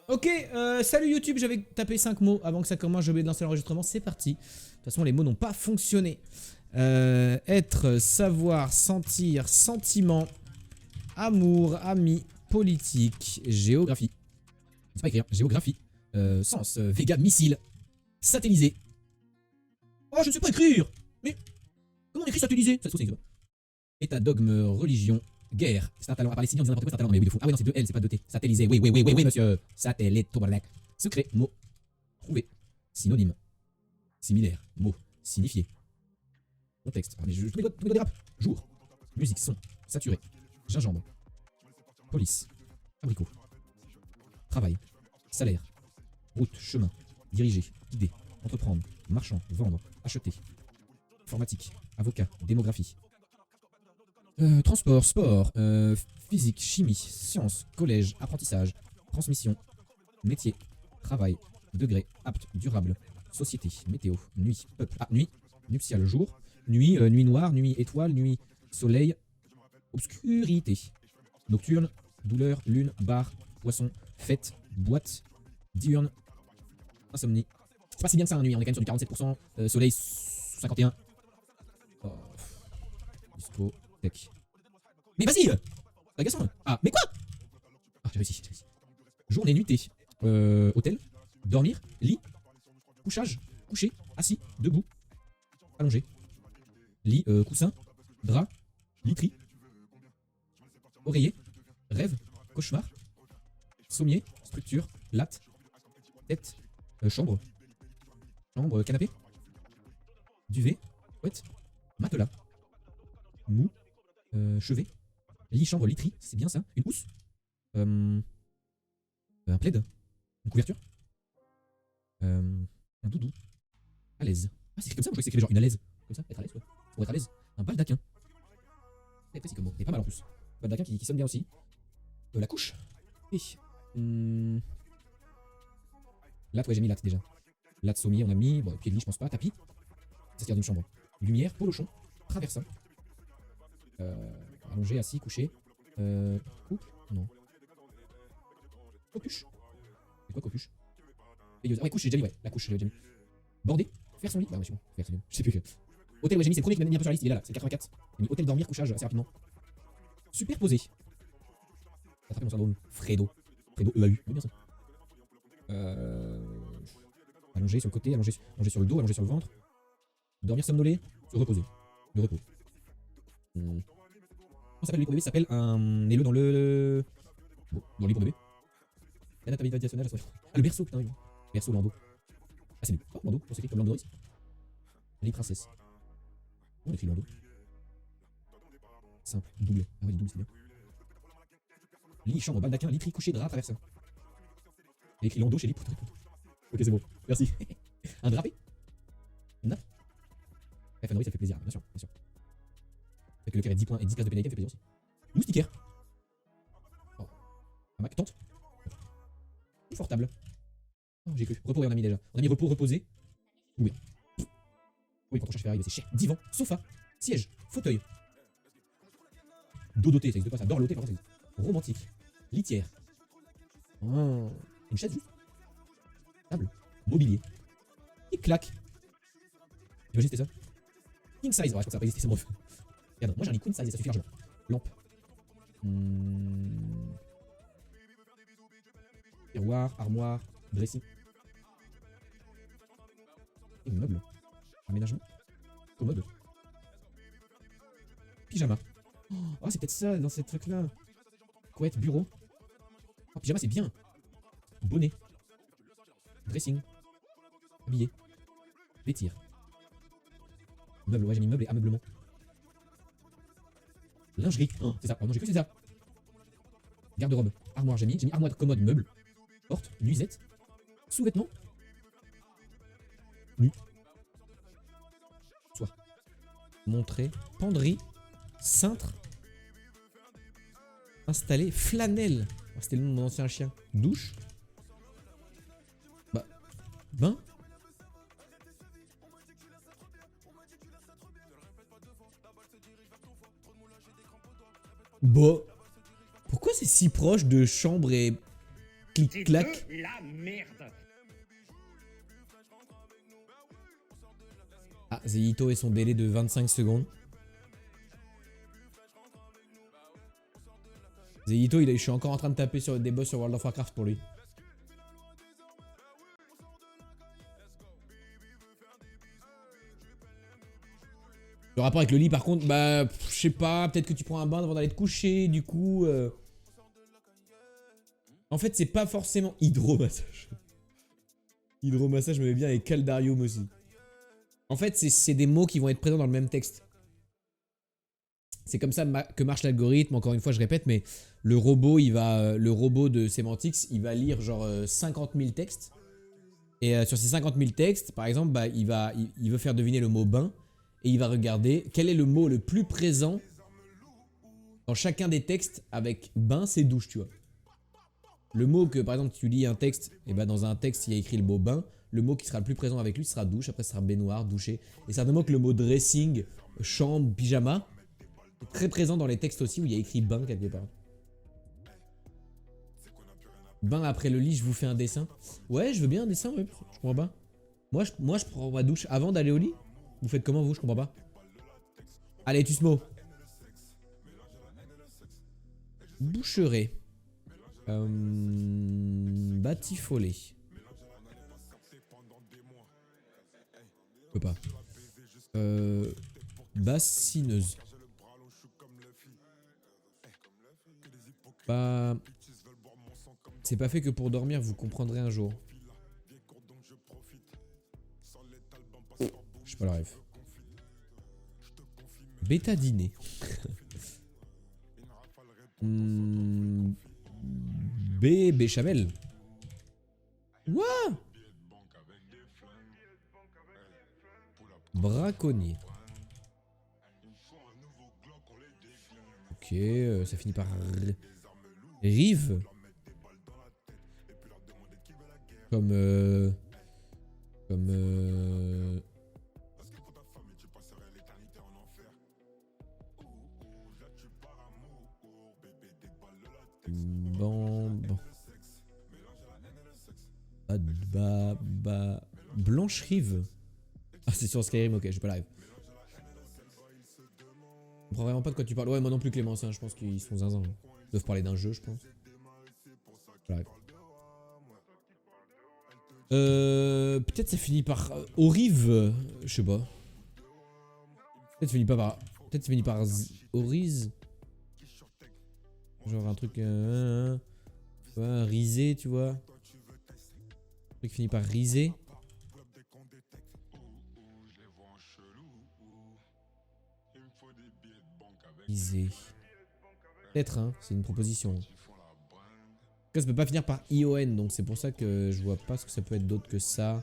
Ok, salut YouTube, j'avais tapé 5 mots avant que ça commence, j'ai oublié de lancer l'enregistrement, c'est parti. De toute façon, les mots n'ont pas fonctionné. Être, savoir, sentir, sentiment, amour, ami, politique, géographie. C'est pas écrire, géographie. Sens, vegan, missile, satellisé. Oh, je ne sais pas écrire. Mais comment on écrit satellisé? Ça se trouve, c'est état, dogme, religion, guerre. C'est un talent. À part les signes, on dit n'importe quoi, c'est un talent. Mais oui, de fou. Ah oui, non, c'est 2 L, c'est pas 2 T. Satellisé. Oui, oui, oui, oui, oui, monsieur. Satellite, tourbalek. Secret, mot. Trouvé. Synonyme. Similaire. Mot. Signifié. Contexte. Ah, mais tous mes doigts dérapent. Jour. Musique, son. Saturé. Gingembre. Police. Abricot. Travail. Salaire. Route. Chemin. Diriger. Guider. Entreprendre. Marchand. Vendre. Acheter. Informatique. Avocat. Démographie. Transport. Sport. Physique. Chimie. Sciences. Collège. Apprentissage. Transmission. Métier. Travail. Degré. Apte. Durable. Société. Météo. Nuit. Peuple. Ah, nuit. Nuptial. Jour. Nuit. Nuit noire. Nuit étoile. Nuit. Soleil. Obscurité. Nocturne. Douleur. Lune. Bar. Poisson. Fête. Boîte. Diurne. Insomnie. C'est pas si bien que ça, nuit. On est quand même sur du 47%. Soleil. 51. Oh. Disco. Tech. Mais vas-y! C'est agaçant. Ah, mais quoi? Ah, j'ai réussi. Journée, nuitée. Hôtel. Dormir. Lit. Couchage. Coucher. Assis. Debout. Allongé. Lit. Coussin. Drap. Literie. Oreiller. Rêve. Cauchemar. Sommier. Structure. Latte. Tête. Chambre. Chambre. Canapé. Duvet. Couette. Matelas. Mou. Chevet. Lit, chambre, literie. C'est bien ça. Une housse. Un plaid. Une couverture. Un doudou. À l'aise. Ah, c'est comme ça, moi je croyais que c'est écrit genre une à l'aise. Comme ça, être à l'aise, quoi. Pour être à l'aise. Un baldaquin. C'est précis comme mot. Et pas mal en plus. Baldaquin qui sonne bien aussi. La couche. Et. Latte, ouais, j'ai mis latte déjà. Latte, sommier, on a mis. Bon, pied de lit, je pense pas. Tapis. Ça se garde d'une chambre. Lumière, polochon. Traversin. Allongé, assis, couché. Couple. Non. Copuche. C'est quoi copuche? Ah ouais, couche, j'ai déjà mis, ouais. La couche, j'ai déjà mis. Bordé. Faire son lit. Bah ouais, c'est bon. Faire son lit. Je sais plus. Hôtel, ouais, j'ai mis, c'est le premier qui m'a mis un peu sur la liste. Il est là, c'est le 84. J'ai mis hôtel, dormir, couchage assez rapidement. Superposé. Attraper mon syndrome. Fredo. Fredo EAU. C'est bien ça. Allongé sur le côté, allongé sur le dos, allongé sur le ventre. Dormir, somnoler, se reposer. Le repos. Comment s'appelle le lit pour bébé? Ça s'appelle un élo dans le. Bon, dans le lit pour bébé. L'anatomie validationnelle. Ah, le berceau, putain. Berceau, Lando. Ah, c'est lui. Oh, Lando, on s'écrit comme Lando Norris. Lit princesse. On écrit Lando. Simple, double. Ah ouais, les doubles, c'est bien. Lit, chambre, baldaquin, literie, coucher, drap, traversin. Il a écrit Lando chez Lit. Ok, c'est bon. Merci. Un drapé. Une nappe. Bref, Norris, ça fait plaisir, bien sûr, bien sûr. Avec le carré 10 points et 10 places de pénalité, ça fait plaisir aussi. Moustiquaire. Oh. Un Mac, tente. Confortable. Oh, j'ai cru. Repos, on a mis déjà. On a mis repos, reposé. Oui. Oui, quand on cherche à arriver, c'est cher. Divan, sofa, siège, fauteuil. Dodoté, ça existe pas ça. Dorloté, par contre, ça existe. Romantique. Litière. Oh. Une chaise juste. Table. Mobilier. Et claque. T'imagines, c'était ça? King size. Ouais, je crois que ça va pas exister, c'est bon. Regarde, moi j'ai un lit queen size et ça suffit largement. Lampe. Tiroir, armoire, dressing. Et meuble. Aménagement. Commode. Pyjama. Oh, c'est peut-être ça dans ces trucs-là. Couette, bureau. Oh, pyjama, c'est bien. Bonnet. Dressing. Habillé. Vêtir. Meuble, ouais, j'ai mis meuble et ameublement. Lingerie. Oh, c'est ça. Oh non, j'ai cru que c'est ça. Garde-robe. Armoire, j'ai mis armoire, commode, meuble. Porte, nuisette. Sous-vêtements. Nu. Soie. Montrer. Penderie. Cintre. Installer. Flanelle. Oh, c'était le nom de mon ancien chien. Douche. Bah. Bain. Bon. Pourquoi c'est si proche de chambre et clic, clac. La merde. Ah, Zéhito et son délai de 25 secondes. Zéhito, je suis encore en train de taper sur des boss sur World of Warcraft pour lui. Le rapport avec le lit, par contre, bah, je sais pas, peut-être que tu prends un bain avant d'aller te coucher, du coup... En fait, c'est pas forcément hydromassage. Hydromassage me met bien avec Caldarium aussi. En fait, c'est des mots qui vont être présents dans le même texte. C'est comme ça que marche l'algorithme. Encore une fois, je répète, mais le robot de Semantics, il va lire genre 50 000 textes. Et sur ces 50 000 textes, par exemple, bah, il veut faire deviner le mot bain. Et il va regarder quel est le mot le plus présent dans chacun des textes avec bain, c'est douche, tu vois. Le mot que, par exemple, tu lis un texte, et bah dans un texte, il y a écrit le mot bain. Le mot qui sera le plus présent avec lui sera douche. Après, ce sera baignoire, doucher. Et certainement que le mot dressing, chambre, pyjama est très présent dans les textes aussi où il y a écrit bain quelque part. Bain après le lit, je vous fais un dessin. Ouais, je veux bien un dessin, ouais. Je comprends pas. Moi, je prends ma douche avant d'aller au lit. Vous faites comment, vous? Je comprends pas. Allez, Tusmo. Boucherie. Batifolé. Je peux pas. Bassineuse. Pas... C'est pas fait que pour dormir, vous comprendrez un jour. Je sais pas la ref. Bétadiné. Béchamel. What? Braconnier. Ok, ça finit par... Rive. Comme... Bon. Blanche Rive. Ah, c'est sur Skyrim, ok, j'ai pas la rêve. Je comprends vraiment pas de quoi tu parles. Ouais, moi non plus, Clémence, hein, je pense qu'ils sont zinzin. Ils doivent parler d'un jeu, je pense. Peut-être ça finit par Orive. Je sais pas. Peut-être ça finit pas par. Peut-être ça finit par Orize. Genre un truc. Ouais, risé, tu vois. Un truc qui finit par risé. Risé. Peut-être, hein, c'est une proposition. En tout cas, ça peut pas finir par ION, donc c'est pour ça que je vois pas ce que ça peut être d'autre que ça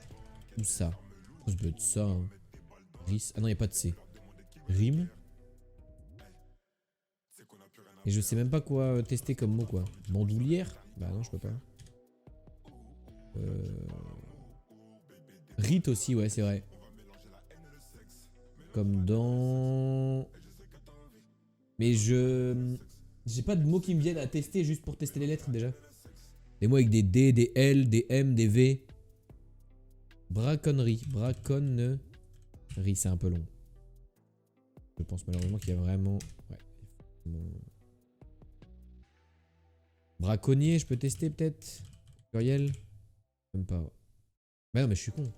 ou ça. Ça peut être ça. Hein. Ris. Ah non, il n'y a pas de C. Rime. Et je sais même pas quoi tester comme mot, quoi. Bandoulière? Bah non, je peux pas. Rite aussi, ouais, c'est vrai. Comme dans... Mais j'ai pas de mots qui me viennent à tester juste pour tester les lettres déjà. Des mots avec des D, des L, des M, des V. Braconnerie. Braconnerie, c'est un peu long. Je pense malheureusement qu'il y a vraiment... Ouais. Braconnier, je peux tester peut-être. Pluriel. Même pas. Bah non, mais je suis con.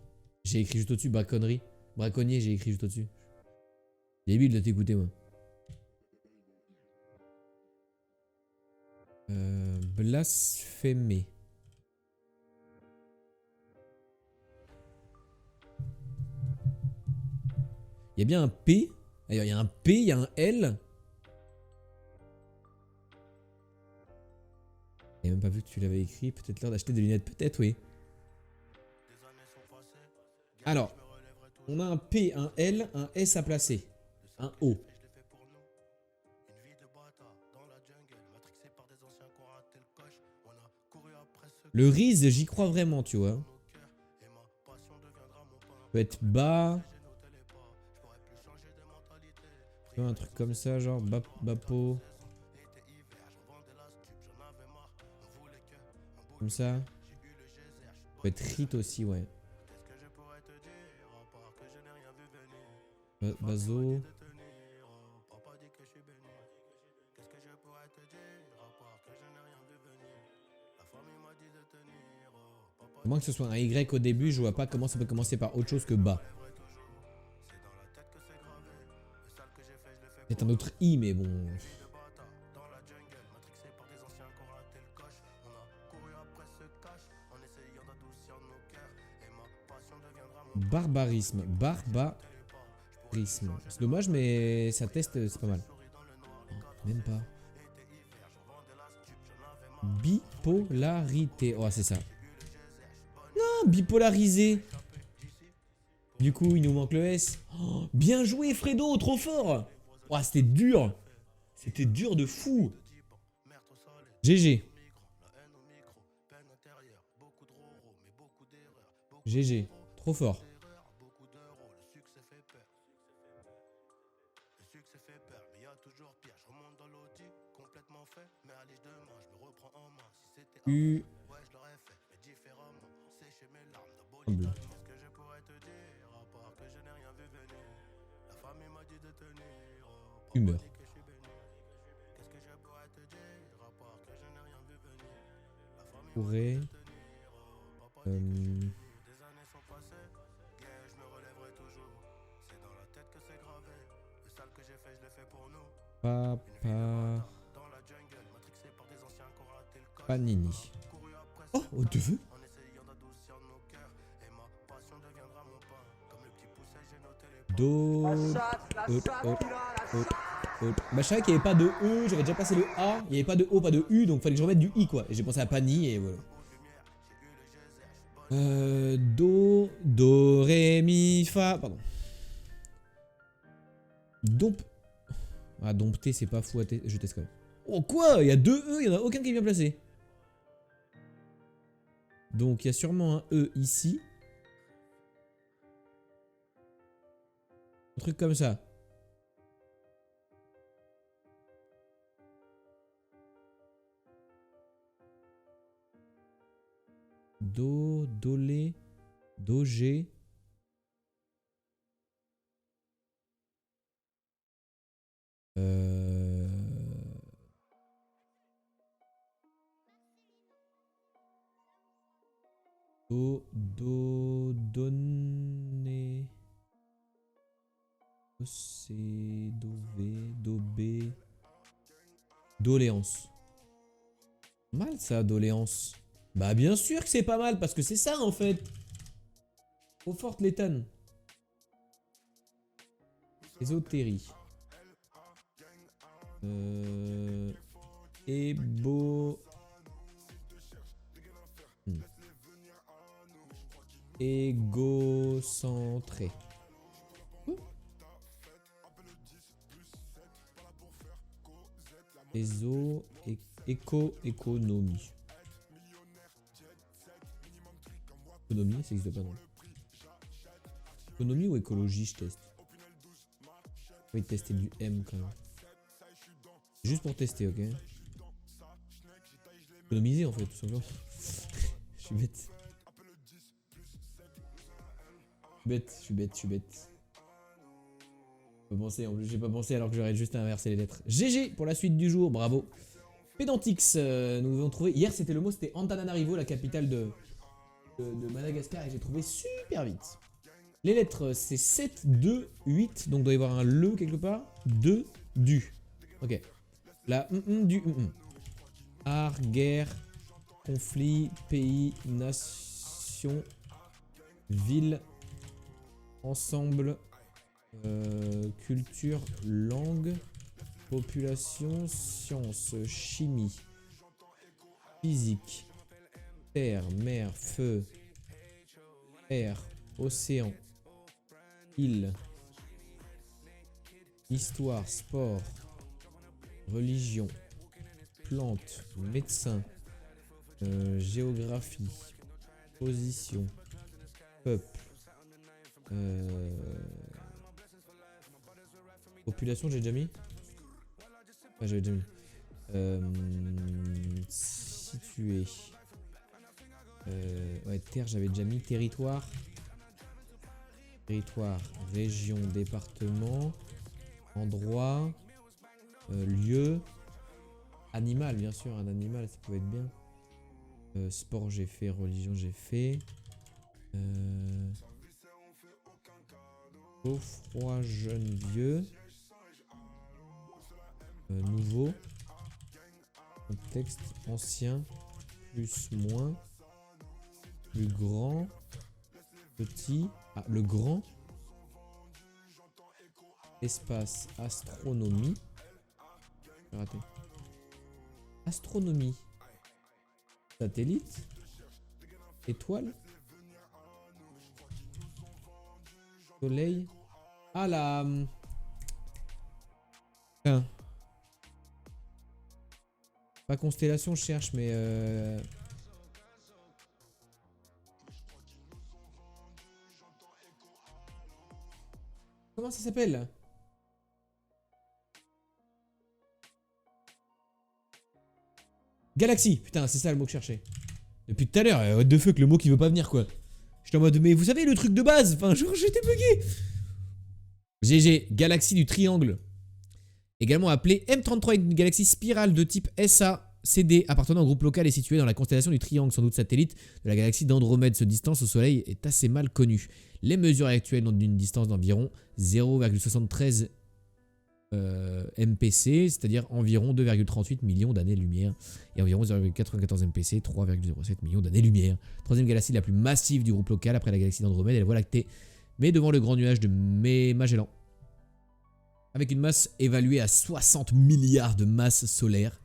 J'ai écrit juste au-dessus, braconnerie. Braconnier, j'ai écrit juste au-dessus. Débile de t'écouter, moi. Blasphémé. Il y a bien un P. D'ailleurs, il y a un P, il y a un L. J'ai même pas vu que tu l'avais écrit. Peut-être l'heure d'acheter des lunettes. Peut-être, oui. Alors, on a un P, un L, un S à placer. Un O. Le Riz, j'y crois vraiment, tu vois. Peut être bas. Un truc comme ça, genre Bapo. Comme ça. Peut être rite aussi, ouais. Bazo. À moins que ce soit un Y au début, je vois pas comment ça peut commencer par autre chose que bas. C'est un autre I, mais bon. Barbarisme. Barbarisme. C'est dommage, mais ça teste, c'est pas mal. Même pas. Bipolarité. Oh, c'est ça. Non, bipolarisé. Du coup, il nous manque le S. Oh, bien joué, Fredo, trop fort. Oh, c'était dur. C'était dur de fou. GG. GG. Trop fort. U. Humeur. Pourrait. Papa. Panini. Oh, oh, de feu. Do. Bah, je savais qu'il n'y avait pas de E, j'avais déjà passé le A, il n'y avait pas de O, pas de U, donc fallait que je remette du I quoi. Et j'ai pensé à Pani et voilà. Do, Ré, Mi, Fa. Pardon. Domp. Ah, dompter, c'est pas fou à je teste quand même. Oh, quoi? Il y a deux E, il n'y en a aucun qui est bien placé. Donc, il y a sûrement un E ici. Un truc comme ça. Do, Dolé, Dogé. Donné. Do, C, Do, V, Do, B. Doléance. Mal ça, doléance. Bah bien sûr que c'est pas mal, parce que c'est ça en fait. Trop forte l'étane. Ésotérie. Ébo... Égocentré. Économie. Économie, ça existe pas non. Économie ou écologie, je teste. Oui, tester du M quand même. Juste pour tester, ok. Économiser en fait, tout simplement. Je suis bête. Je suis bête. J'ai pas pensé alors que j'aurais juste inversé les lettres. GG pour la suite du jour, bravo. Pédantix, nous avons trouvé. Hier c'était le mot, c'était Antananarivo, la capitale de Madagascar, et j'ai trouvé super vite. Les lettres, c'est 7, 2, 8, donc il doit y avoir un le quelque part. 2, du. Ok. La du art, guerre, conflit, pays, nation, ville, ensemble, culture, langue, population, science, chimie, physique, terre, mer, feu, air, océan, île, histoire, sport, religion, plantes, médecin, géographie, position, peuple, population, j'ai déjà mis. Ah, j'avais déjà mis. Situé. Ouais, terre, j'avais déjà mis. Territoire. Territoire, région, département. Endroit. Lieu. Animal, bien sûr. Un animal, ça peut être bien. Sport, j'ai fait. Religion, j'ai fait. Chaud, froid, jeune, vieux. Nouveau. Contexte, ancien. Plus, moins. Plus grand. Petit. Ah, le grand. Espace, astronomie. J'ai raté. Astronomie. Satellite. Étoile. Soleil. Ah la... Enfin. Pas constellation, je cherche, mais... Comment ça s'appelle? Galaxie. Putain, c'est ça le mot que je cherchais. Depuis tout à l'heure, what the fuck, le mot qui veut pas venir, quoi. J'étais en mode, mais vous savez, le truc de base. Enfin, genre, j'étais bugué. GG, galaxie du triangle. Également appelée M33, une galaxie spirale de type SA-CD appartenant au groupe local et située dans la constellation du triangle, sans doute satellite de la galaxie d'Andromède. Cette distance au Soleil est assez mal connue. Les mesures actuelles ont d'une distance d'environ 0,73 MPC, c'est-à-dire environ 2,38 millions d'années-lumière, et environ 0,94 MPC, 3,07 millions d'années-lumière. Troisième galaxie la plus massive du groupe local après la galaxie d'Andromède et la Voie lactée, mais devant le grand nuage de Magellan. Avec une masse évaluée à 60 milliards de masses solaires,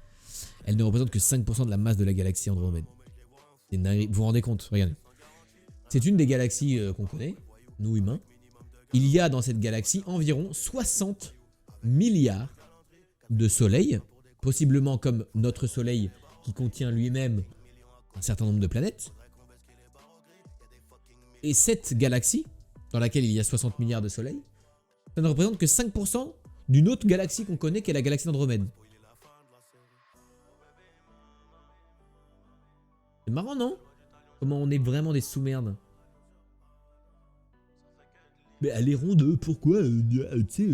elle ne représente que 5% de la masse de la galaxie Andromède. Vous vous rendez compte? Regardez. C'est une des galaxies qu'on connaît, nous humains. Il y a dans cette galaxie environ 60 milliards de soleils, possiblement comme notre soleil qui contient lui-même un certain nombre de planètes. Et cette galaxie, dans laquelle il y a 60 milliards de soleils, ça ne représente que 5% d'une autre galaxie qu'on connaît, qui est la galaxie d'Andromède. C'est marrant, non? Comment on est vraiment des sous-merdes. Mais elle est ronde, pourquoi tu sais,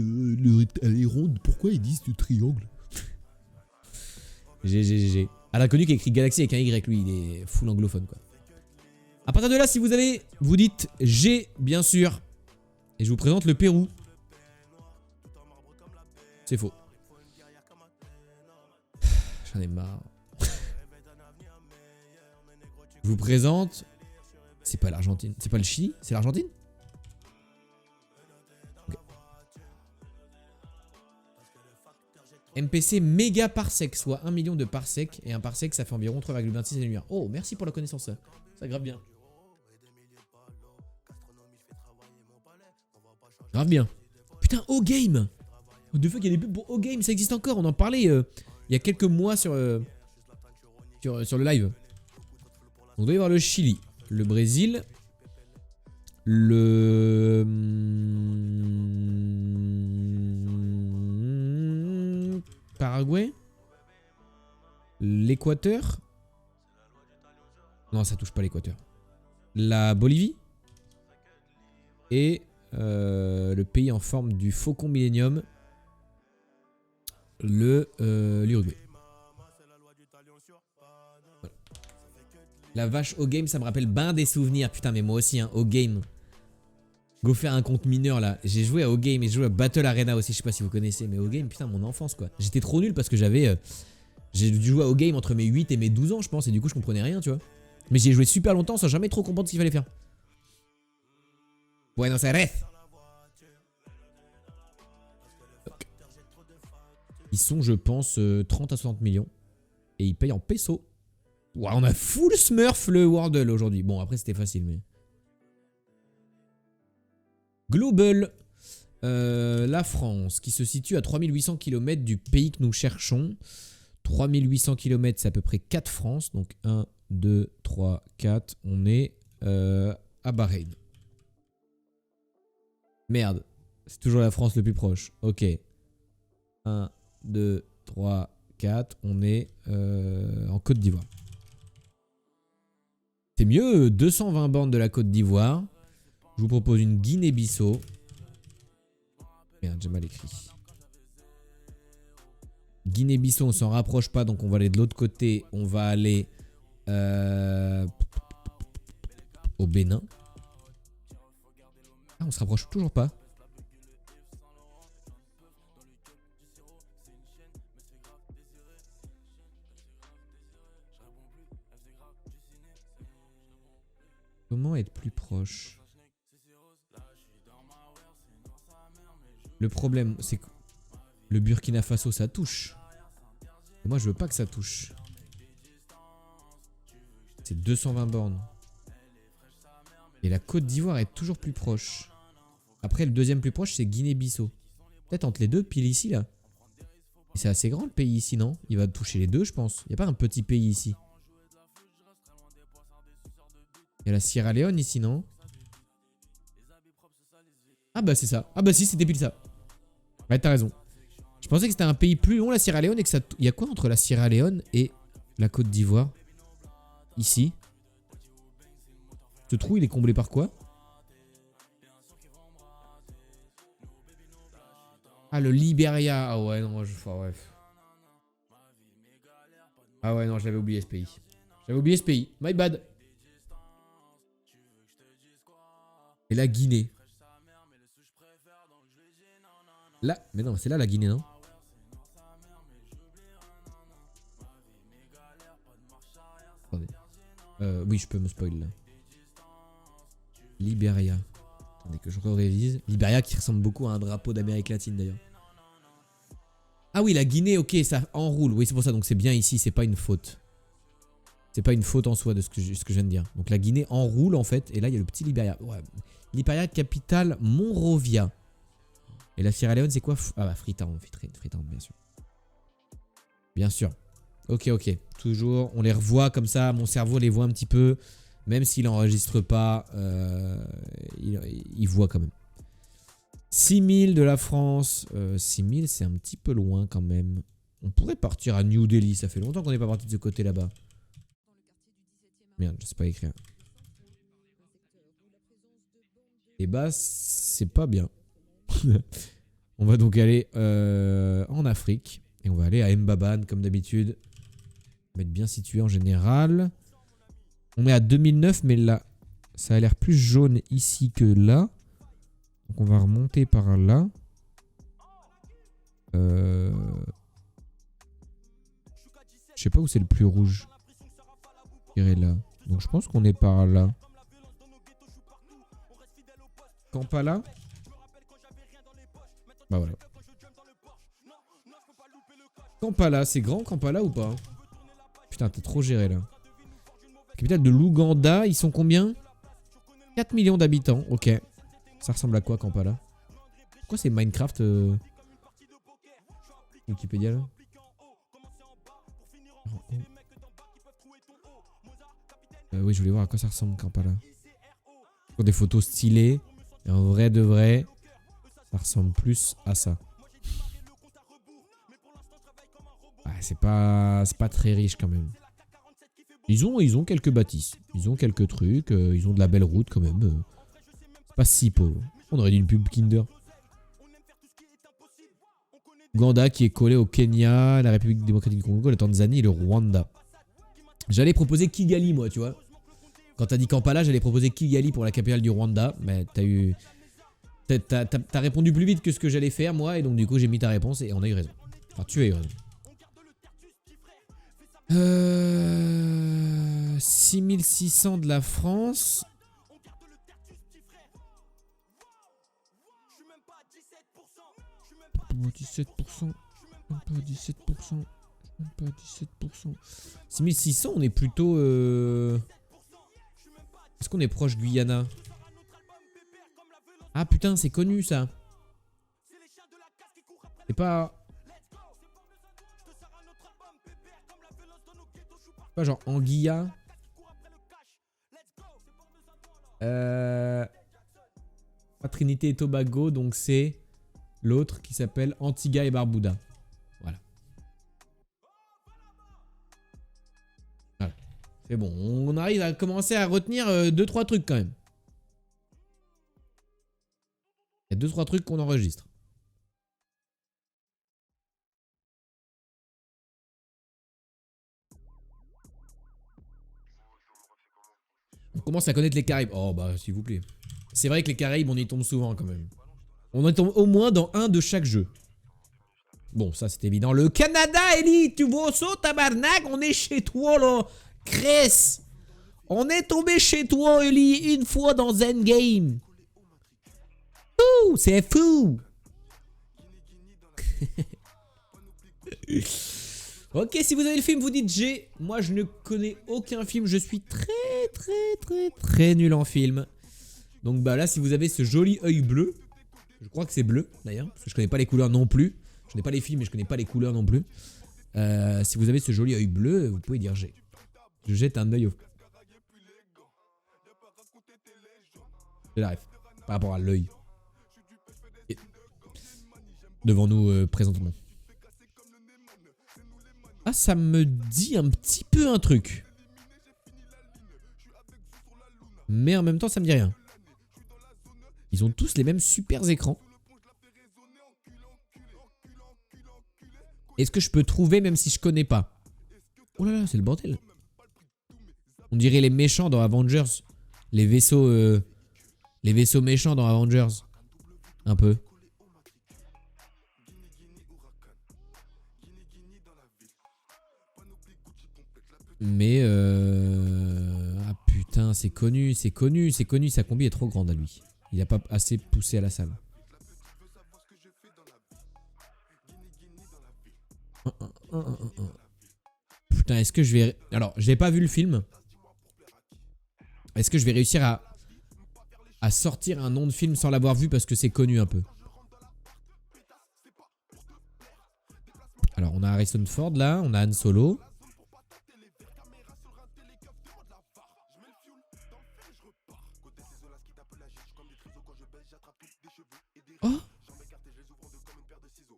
elle est ronde, pourquoi ils disent du triangle? GG. À l'inconnu qui a écrit Galaxy avec un Y, lui, il est full anglophone, quoi. À partir de là, si vous avez, vous dites G, bien sûr. Et je vous présente le Pérou. C'est faux. J'en ai marre. Je vous présente... C'est pas l'Argentine. C'est pas le Chili? C'est l'Argentine? MPC méga parsec, soit 1 million de parsecs. Et un parsec, ça fait environ 3,26 années-lumière. Oh, merci pour la connaissance, ça. Ça grave bien. Grave bien. Putain, O-Game. De fois qu'il y a des pubs pour O-Game, ça existe encore. On en parlait il y a quelques mois sur le live. On doit y avoir le Chili, le Brésil, le... Paraguay, l'Équateur. Non, ça touche pas l'Équateur. La Bolivie. Et le pays en forme du Faucon Millennium. L'Uruguay. Voilà. La vache au game, ça me rappelle ben des souvenirs. Putain, mais moi aussi, hein, au game. Go faire un compte mineur là. J'ai joué à O-Game et j'ai joué à Battle Arena aussi. Je sais pas si vous connaissez, mais O-Game, putain, mon enfance quoi. J'étais trop nul parce que j'avais. J'ai dû jouer à O-Game entre mes 8 et mes 12 ans, je pense. Et du coup, je comprenais rien, tu vois. Mais j'y ai joué super longtemps sans jamais trop comprendre ce qu'il fallait faire. Buenos Aires. Ils sont, je pense, 30 à 60 millions. Et ils payent en pesos. Ouah, on a full smurf le Wordle aujourd'hui. Bon, après, c'était facile, mais... Global. La France, qui se situe à 3800 km du pays que nous cherchons. 3800 km, c'est à peu près 4 France. Donc 1, 2, 3, 4. On est à Bahreïn. Merde. C'est toujours la France le plus proche. Ok. 1, 2, 3, 4. On est en Côte d'Ivoire. C'est mieux, 220 bornes de la Côte d'Ivoire. Je vous propose une Guinée-Bissau. Merde, j'ai mal écrit. Guinée-Bissau, on s'en rapproche pas, donc on va aller de l'autre côté. On va aller au Bénin. Ah, on se rapproche toujours pas. Comment être plus proche? Le problème, c'est que le Burkina Faso, ça touche. Et moi, je veux pas que ça touche. C'est 220 bornes. Et la Côte d'Ivoire est toujours plus proche. Après, le deuxième plus proche, c'est Guinée-Bissau. Peut-être entre les deux, pile ici, là. Et c'est assez grand, le pays ici, non? Il va toucher les deux, je pense. Il n'y a pas un petit pays ici. Il y a la Sierra Leone ici, non? Ah bah c'est ça. Ah bah si, c'était pile ça. Ouais, t'as raison. Je pensais que c'était un pays plus long, la Sierra Leone, et que ça... Il y a quoi entre la Sierra Leone et la Côte d'Ivoire? Ici. Ce trou, il est comblé par quoi? Ah, le Libéria. Ah ouais, non, ouais. Ah ouais, non, j'avais oublié ce pays. J'avais oublié ce pays. My bad. Et la Guinée. Là, mais non, c'est là la Guinée, non? Attendez. Oui, je peux me spoil là. Libéria. Attendez que je révise. Libéria qui ressemble beaucoup à un drapeau d'Amérique latine d'ailleurs. Ah oui, la Guinée, ok, ça enroule. Oui, c'est pour ça, donc c'est bien ici, c'est pas une faute. C'est pas une faute en soi de ce que je viens de dire. Donc la Guinée enroule en fait, et là il y a le petit Libéria. Ouais. Libéria, capitale Monrovia. Et la Sierra Leone, c'est quoi? Ah bah Freetown, Freetown, bien sûr. Bien sûr. Ok. Toujours, on les revoit comme ça, mon cerveau les voit un petit peu. Même s'il n'enregistre pas, il voit quand même. 6000 de la France. 6000, c'est un petit peu loin quand même. On pourrait partir à New Delhi, ça fait longtemps qu'on n'est pas parti de ce côté là-bas. Merde, je sais pas écrire. Et bah, c'est pas bien. On va donc aller en Afrique. Et on va aller à Mbaban, comme d'habitude. On va être bien situé en général. On est à 2009, mais là, ça a l'air plus jaune ici que là. Donc on va remonter par là. Je sais pas où c'est le plus rouge. Je dirais là. Donc je pense qu'on est par là. Kampala? Bah voilà. Kampala, c'est grand Kampala ou pas? Putain, t'es trop géré là. Capitale de l'Ouganda, ils sont combien? 4 millions d'habitants, ok. Ça ressemble à quoi Kampala? Pourquoi c'est Minecraft Wikipédia là? Oui, je voulais voir à quoi ça ressemble Kampala. Des photos stylées. Et en vrai de vrai, ça ressemble plus à ça. Ah, c'est pas très riche quand même. Ils ont quelques bâtisses. Ils ont quelques trucs. Ils ont de la belle route quand même. C'est pas si pauvre. On aurait dit une pub Kinder. Ouganda qui est collé au Kenya, la République démocratique du Congo, la Tanzanie et le Rwanda. J'allais proposer Kigali moi, tu vois. Quand t'as dit Kampala, j'allais proposer Kigali pour la capitale du Rwanda. Mais t'as eu... T'as répondu plus vite que ce que j'allais faire moi. Et donc du coup j'ai mis ta réponse et on a eu raison. Enfin tu as eu raison. 6600 de la France. Pas 17%. Même pas 17%. Même pas 17%. 6600, on est plutôt... Est-ce qu'on est proche Guyana? Ah putain, c'est connu ça. C'est pas... Pas genre Anguilla. Pas Trinité et Tobago, donc c'est l'autre qui s'appelle Antigua et Barbuda. Voilà. C'est bon, on arrive à commencer à retenir 2-3 trucs quand même. Il y a 2-3 trucs qu'on enregistre. On commence à connaître les Caraïbes. Oh bah s'il vous plaît. C'est vrai que les Caraïbes, on y tombe souvent quand même. On y tombe au moins dans un de chaque jeu. Bon, ça c'est évident. Le Canada, Ellie, tu vois ça, tabarnak? On est chez toi là. Chris. On est tombé chez toi, Ellie, une fois dans Endgame. Ouh, c'est fou. Ok, si vous avez le film, vous dites G. Moi, je ne connais aucun film. Je suis très nul en film. Donc bah là, si vous avez ce joli œil bleu, je crois que c'est bleu d'ailleurs, parce que je connais pas les couleurs non plus. Je connais pas les films, mais je connais pas les couleurs non plus. Si vous avez ce joli œil bleu, vous pouvez dire G. Je jette un œil au... Je la ref, par rapport à l'œil. Devant nous présentement. Ah, ça me dit un petit peu un truc. Mais en même temps, ça me dit rien. Ils ont tous les mêmes super écrans. Est-ce que je peux trouver même si je connais pas? Oh là là, c'est le bordel. On dirait les méchants dans Avengers. Les vaisseaux méchants dans Avengers. Un peu. Mais ah putain, c'est connu, c'est connu, c'est connu. Sa combi est trop grande à lui. Il a pas assez poussé à la salle. Putain, est-ce que je vais... Alors, j'ai pas vu le film. Est-ce que je vais réussir à sortir un nom de film sans l'avoir vu parce que c'est connu un peu? Alors, on a Harrison Ford là, on a Han Solo. Oh!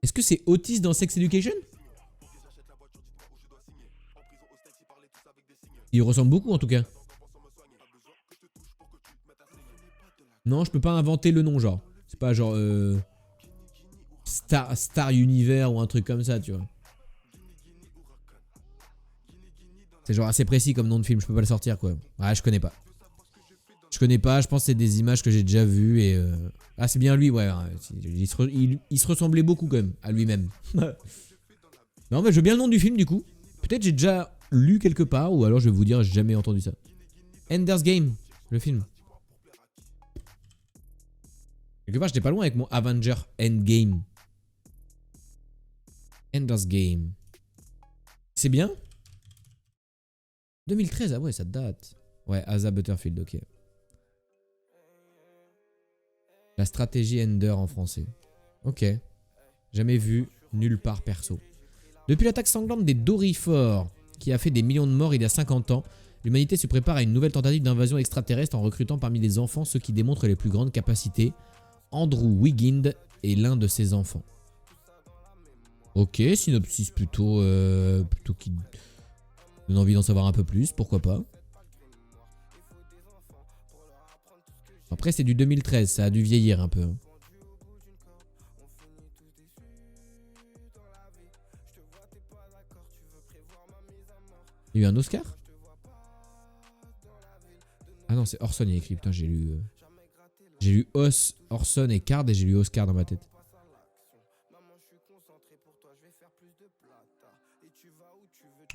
Est-ce que c'est Otis dans Sex Education? Il ressemble beaucoup en tout cas. Non, je peux pas inventer le nom genre. C'est pas genre Star Universe ou un truc comme ça, tu vois. C'est genre assez précis comme nom de film, je peux pas le sortir quoi. Ouais, je connais pas. Je connais pas, je pense que c'est des images que j'ai déjà vues et... Ah, c'est bien lui, ouais. Il se ressemblait beaucoup quand même à lui-même. Non, mais je veux bien le nom du film du coup. Peut-être j'ai déjà lu quelque part ou alors je vais vous dire j'ai jamais entendu ça. Ender's Game, le film. Quelque part, j'étais pas loin avec mon Avenger Endgame. Ender's Game. C'est bien? 2013, ah ouais, ça date. Ouais, Asa Butterfield, ok. La stratégie Ender en français. Ok. Jamais vu, nulle part perso. Depuis l'attaque sanglante des Dorifors, qui a fait des millions de morts il y a 50 ans, l'humanité se prépare à une nouvelle tentative d'invasion extraterrestre en recrutant parmi les enfants ceux qui démontrent les plus grandes capacités. Andrew Wiggins est l'un de ses enfants. Ok, synopsis plutôt qui donne envie d'en savoir un peu plus, pourquoi pas. Après c'est du 2013, ça a dû vieillir un peu. Il y a eu un Oscar? Ah non, c'est Orson, il a écrit, putain j'ai lu... J'ai lu Orson et Card et j'ai lu Oscar dans ma tête.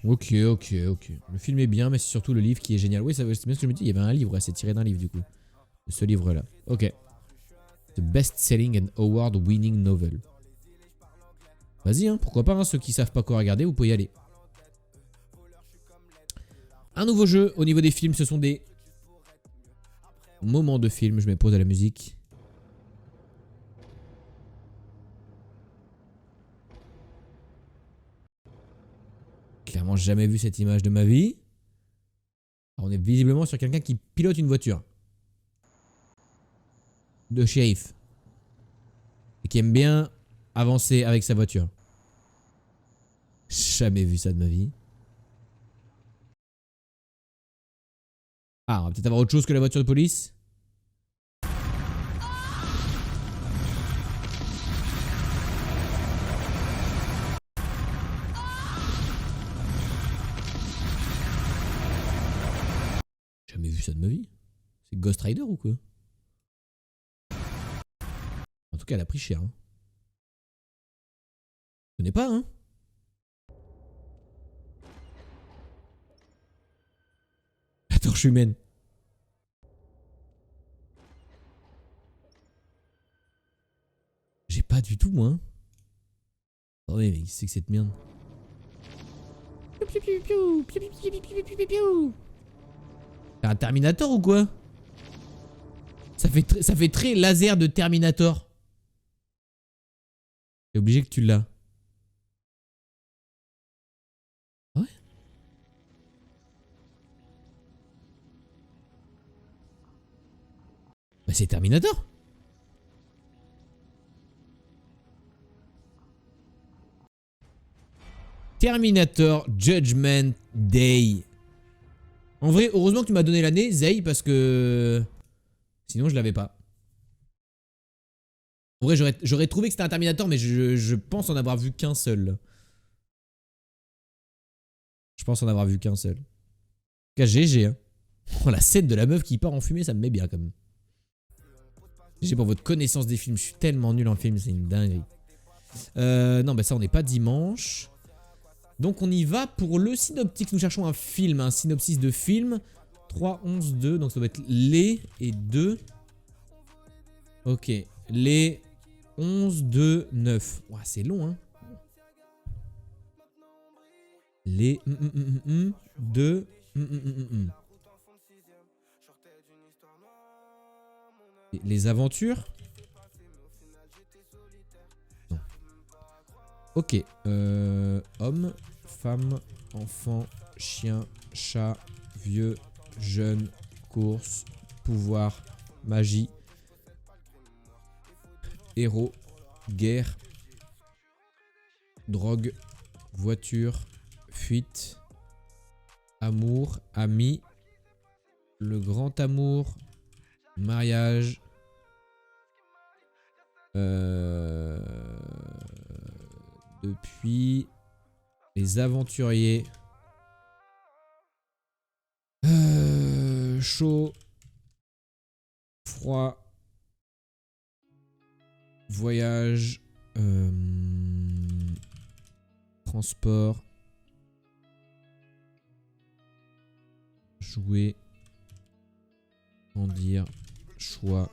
Ok. Le film est bien, mais c'est surtout le livre qui est génial. Oui, c'est bien ce que je me dis. Il y avait un livre, c'est tiré d'un livre du coup. Ce livre-là. Ok. The best-selling and award-winning novel. Vas-y, hein, pourquoi pas, hein, ceux qui savent pas quoi regarder, vous pouvez y aller. Un nouveau jeu au niveau des films, ce sont des moments de film. Je mets pause à la musique. Clairement jamais vu cette image de ma vie. Alors, on est visiblement sur quelqu'un qui pilote une voiture. De shérif. Et qui aime bien avancer avec sa voiture. Jamais vu ça de ma vie. Ah, on va peut-être avoir autre chose que la voiture de police. Jamais vu ça de ma vie. C'est Ghost Rider ou quoi? En tout cas, elle a pris cher. Hein. Je connais pas, hein. La torche humaine. J'ai pas du tout, moi. Hein. Attendez, mais qu'est-ce que c'est que cette merde? C'est un Terminator ou quoi? Ça fait très laser de Terminator. C'est obligé que tu l'as. Ah ouais? Bah c'est Terminator. Terminator Judgment Day. En vrai, heureusement que tu m'as donné l'année, Zay, parce que... Sinon, je l'avais pas. En vrai, j'aurais trouvé que c'était un Terminator, mais je pense en avoir vu qu'un seul. Je pense en avoir vu qu'un seul. En tout cas, GG. Hein. Oh, la scène de la meuf qui part en fumée, ça me met bien quand même. GG pour votre connaissance des films. Je suis tellement nul en film, c'est une dinguerie. Non, bah ça, on n'est pas dimanche. Donc, on y va pour le synoptique. Nous cherchons un film, un synopsis de film. 3, 11, 2. Donc, ça doit être les et 2. Ok. Les 11, 2, 9. Ouah, c'est long, hein. Les 2 Les aventures. Non. Ok. Homme, femme, enfant, chien, chat, vieux, jeune, course, pouvoir, magie, héros, guerre, drogue, voiture, fuite, amour, ami, le grand amour, mariage, depuis les aventuriers, chaud, froid, voyage, transport, jouer, grandir, choix.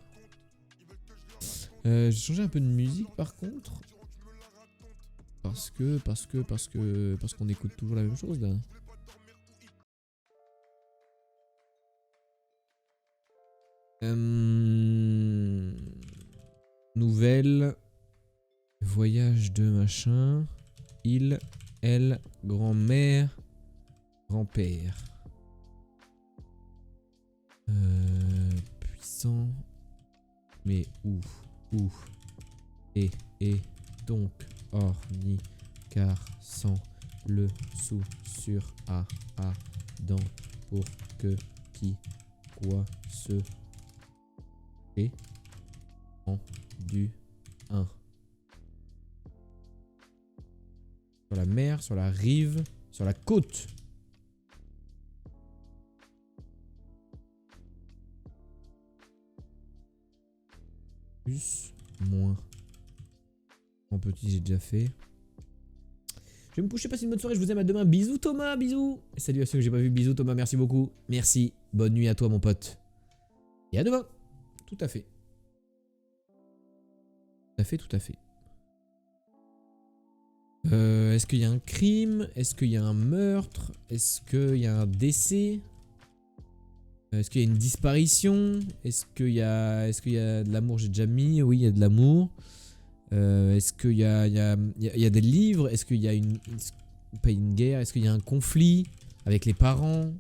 J'ai changé un peu de musique par contre. Parce qu'on écoute toujours la même chose là. Nouvelle. Voyage de machin. Il, elle, grand-mère, grand-père. Puissant. Mais où et donc orni car sans le sous sur a dans pour que qui quoi se et en du un sur la mer, sur la rive, sur la côte. Plus, moins. En petit, j'ai déjà fait. Je vais me coucher, passer une bonne soirée, je vous aime, à demain. Bisous Thomas, bisous. Et salut à ceux que j'ai pas vu, bisous Thomas, merci beaucoup. Merci, bonne nuit à toi mon pote. Et à demain. Tout à fait. Tout à fait. Est-ce qu'il y a un crime? Est-ce qu'il y a un meurtre? Est-ce qu'il y a un décès? Est-ce qu'il y a une disparition? Est-ce qu'il y a de l'amour? J'ai déjà mis. Oui, il y a de l'amour. Est-ce qu'il y a des livres? Est-ce qu'il y a pas une guerre? Est-ce qu'il y a un conflit avec les parents?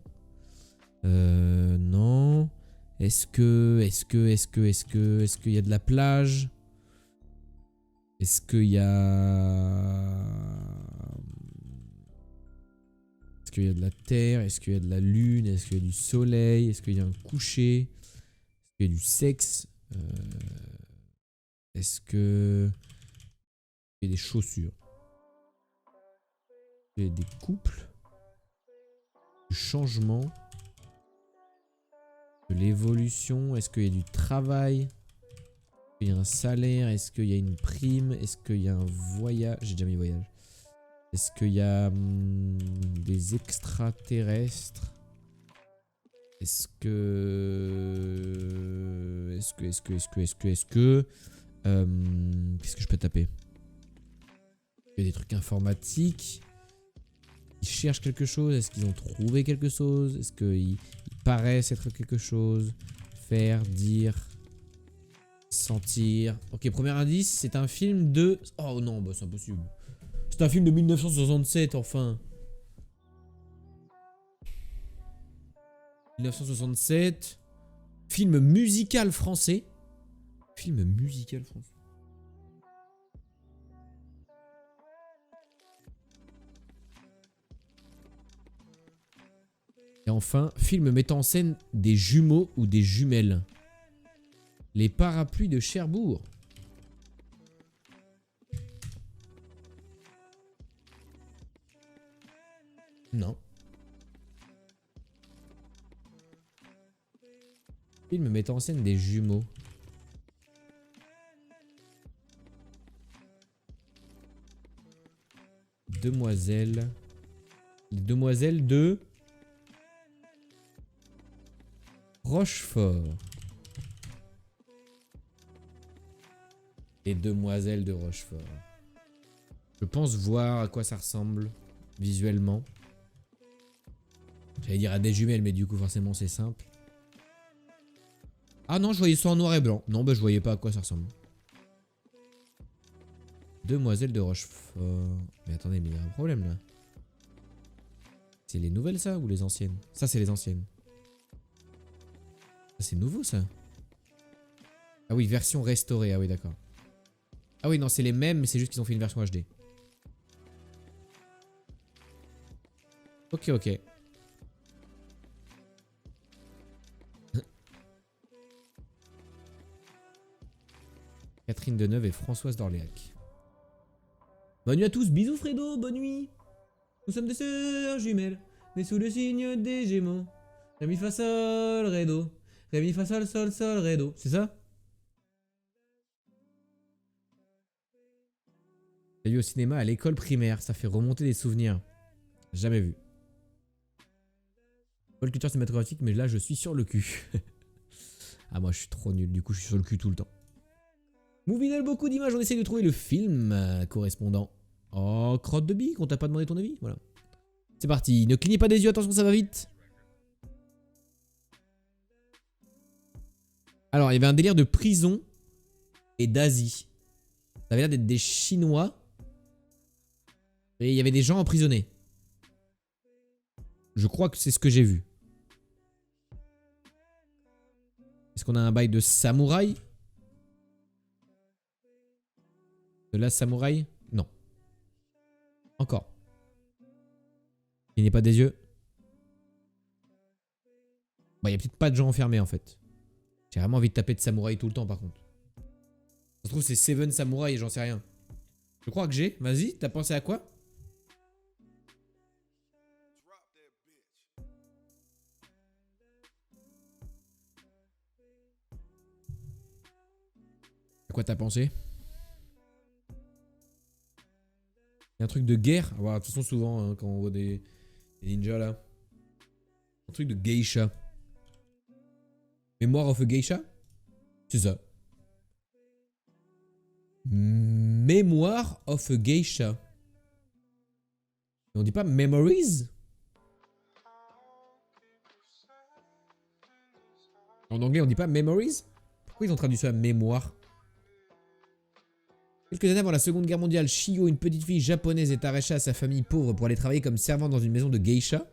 Non. Est-ce qu'il y a de la plage? Est-ce qu'il y a qu'il y a de la terre? Est-ce qu'il y a de la lune? Est-ce qu'il y a du soleil? Est-ce qu'il y a un coucher? Est-ce qu'il y a du sexe? Est-ce que... il y a des chaussures? Il y a des couples? Du changement? De l'évolution? Est-ce qu'il y a du travail? Est-ce qu'il y a un salaire? Est-ce qu'il y a une prime? Est-ce qu'il y a un voyage? J'ai déjà mis voyage. Est-ce qu'il y a des extraterrestres? Est-ce que... Qu'est-ce que je peux taper? Il y a des trucs informatiques. Ils cherchent quelque chose. Est-ce qu'ils ont trouvé quelque chose? Est-ce qu'ils paraissent être quelque chose? Faire, dire, sentir. Ok, premier indice, c'est un film de... Oh non, bah c'est impossible. C'est un film de 1967, enfin. 1967. Film musical français. Film musical français. Et enfin, film mettant en scène des jumeaux ou des jumelles. Les parapluies de Cherbourg. Non. Film mettant en scène des jumeaux. Demoiselles. Les demoiselles de... Rochefort. Les demoiselles de Rochefort. Je pense voir à quoi ça ressemble visuellement. J'allais dire à des jumelles, mais du coup forcément c'est simple. Ah non, je voyais ça en noir et blanc. Non, bah je voyais pas à quoi ça ressemble. Demoiselles de Rochefort. Mais attendez, mais il y a un problème là. C'est les nouvelles ça ou les anciennes? Ça c'est les anciennes. Ça c'est nouveau ça. Ah oui, version restaurée. Ah oui, d'accord. Ah oui, non, c'est les mêmes, mais c'est juste qu'ils ont fait une version HD. Ok, ok. Catherine Deneuve et Françoise d'Orléac. Bonne nuit à tous, bisous Fredo, bonne nuit. Nous sommes des sœurs jumelles, nés sous le signe des Gémeaux. Ré mi fa sol ré do. Ré mi fa sol sol sol ré do. C'est ça? J'ai vu au cinéma à l'école primaire, ça fait remonter des souvenirs. Jamais vu. Pôle culture cinématographique, mais là je suis sur le cul. Ah moi je suis trop nul, du coup je suis sur le cul tout le temps. Movinel, beaucoup d'images, on essaie de trouver le film correspondant. Oh, crotte de bille, qu'on t'a pas demandé ton avis, voilà. C'est parti, ne clignez pas des yeux, attention ça va vite. Alors, il y avait un délire de prison et d'Asie. Ça avait l'air d'être des Chinois. Et il y avait des gens emprisonnés. Je crois que c'est ce que j'ai vu. Est-ce qu'on a un bail de samouraï? De la samouraï? Non. Encore. Il n'est pas des yeux. Bah, il n'y a peut-être pas de gens enfermés en fait. J'ai vraiment envie de taper de samouraï tout le temps par contre. Ça se trouve c'est Seven Samouraï, j'en sais rien. Je crois que j'ai. Vas-y, t'as pensé à quoi? À quoi t'as pensé? Il y a un truc de guerre. Ah, voilà, de toute façon souvent hein, quand on voit des ninjas là. Un truc de geisha. Mémoire of a geisha? C'est ça. Mémoire of a geisha. On dit pas memories? En anglais on dit pas memories? Pourquoi ils ont traduit ça à mémoire? Quelques années avant la seconde guerre mondiale, Shio, une petite fille japonaise, est arrachée à sa famille pauvre pour aller travailler comme servante dans une maison de geisha.